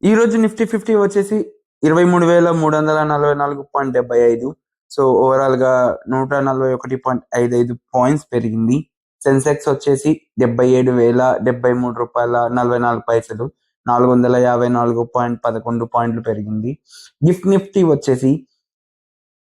ఈ రోజు నిఫ్టీ 50 వచ్చేసి 23,344.75. సో ఓవరాల్ గా 141.55 పాయింట్స్ పెరిగింది. సెన్సెక్స్ వచ్చేసి 77,073.44, 454.11 పాయింట్లు పెరిగింది. గిఫ్ట్ నిఫ్టీ వచ్చేసి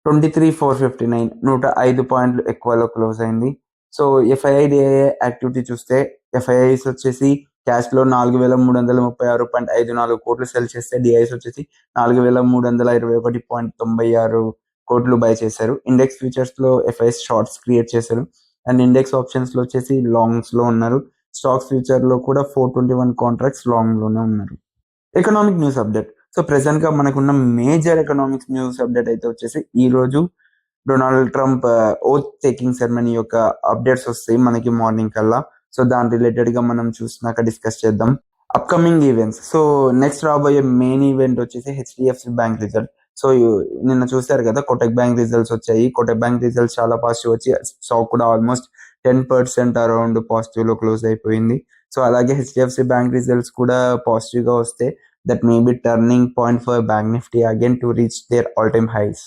23,459, 105 పాయింట్లు ఎక్కువలో క్లోజ్ అయింది. సో ఎఫ్ఐఐడిఐ యాక్టివిటీ చూస్తే ఎఫ్ఐఐస్ వచ్చేసి క్యాష్ లో 4,336.54 కోట్లు సెల్ చేస్తే డిఐస్ వచ్చేసి 4,321.96 కోట్లు బై చేశారు. ఇండెక్స్ ఫ్యూచర్స్ లో ఎఫ్ఐఎస్ షార్ట్స్ క్రియేట్ చేశారు అండ్ ఇండెక్స్ ఆప్షన్స్ లో వచ్చేసి లాంగ్స్ లో ఉన్నారు. స్టాక్స్ ఫ్యూచర్ లో కూడా 421 కాంట్రాక్ట్స్ లాంగ్ లోనే ఉన్నారు. Economic news update. So present గా మనకున్న మేజర్ ఎకనామిక్స్ న్యూస్ అప్డేట్ అయితే వచ్చేసి ఈ రోజు Donald Trump oath taking ceremony యొక్క అప్డేట్స్ వస్తాయి మనకి మార్నింగ్ కల్లా. సో దాని రిలేటెడ్ గా మనం చూసినాక డిస్కస్ చేద్దాం. Upcoming events. సో నెక్స్ట్ రాబోయే మెయిన్ ఈవెంట్ వచ్చేసి హెచ్డిఎఫ్సి బ్యాంక్ రిజల్ట్. సో నిన్న చూసారు కదా కోటక్ బ్యాంక్ రిజల్ట్స్ వచ్చాయి. కోటక్ బ్యాంక్ రిజల్ట్స్ చాలా పాజిటివ్ వచ్చి స్టాక్ కూడా ఆల్మోస్ట్ 10% అరౌండ్ పాజిటివ్ లో క్లోజ్ అయిపోయింది. సో అలాగే హెచ్డిఎఫ్సి బ్యాంక్ రిజల్ట్స్ కూడా పాజిటివ్ గా వస్తే that may be turning point for Bank Nifty again to reach their all-time highs.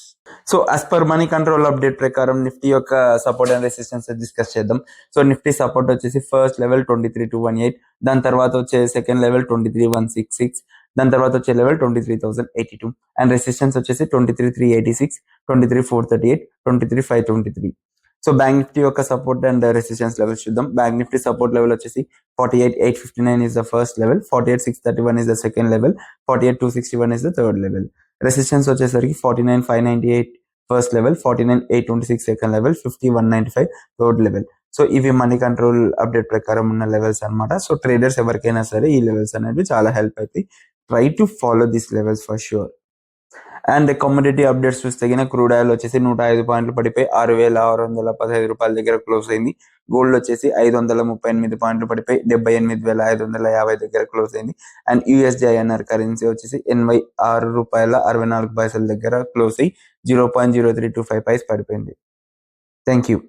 So as per money control update ప్రకారం Nifty యొక్క support and resistance discuss చేద్దాం. So Nifty support వచ్చేసి first level 23,218, దాని తర్వాత వచ్చే second level 23,166, దాని తర్వాత వచ్చే లెవెల్ 23,082 అండ్ రెసిస్టెన్స్ వచ్చేసి 23,386, 23,438, 23,523. సో బ్యాంక్ నిఫ్టీ యొక్క సపోర్ట్ అండ్ రెసిస్టెన్స్ లెవెల్స్ చూద్దాం. బ్యాంక్ నిఫ్టీ సపోర్ట్ లెవెల్ వచ్చేసి 48,859 is the first level, 48,631 is the second level, 48,261 is the third level. Resistance వచ్చేసరికి 49,598 first level, 49,826 second level, 50,195 third level. So ఇవి money control update ప్రకారం ఉన్న levels అన్నమాట. So traders ఎవరికైనా సరే ఈ లెవెల్స్ అనేవి చాలా హెల్ప్ అవుతాయి. Try to follow this levels for sure. And commodity updates చూస్తే క్రూడ్ ఆయిల్ వచ్చేసి 105 పాయింట్లు పడిపోయి 6,615 రూపాయల దగ్గర క్లోజ్ అయింది. గోల్డ్ వచ్చేసి 538 పాయింట్లు పడిపోయి 78,550 దగ్గర క్లోజ్ అయింది. అండ్ యూఎస్డిఐఎన్ఆర్ కరెన్సీ వచ్చేసి 86 రూపాయల 64 పైసల దగ్గర క్లోజ్ అయ్యి 0.0325 పైస్ పడిపోయింది. Thank you.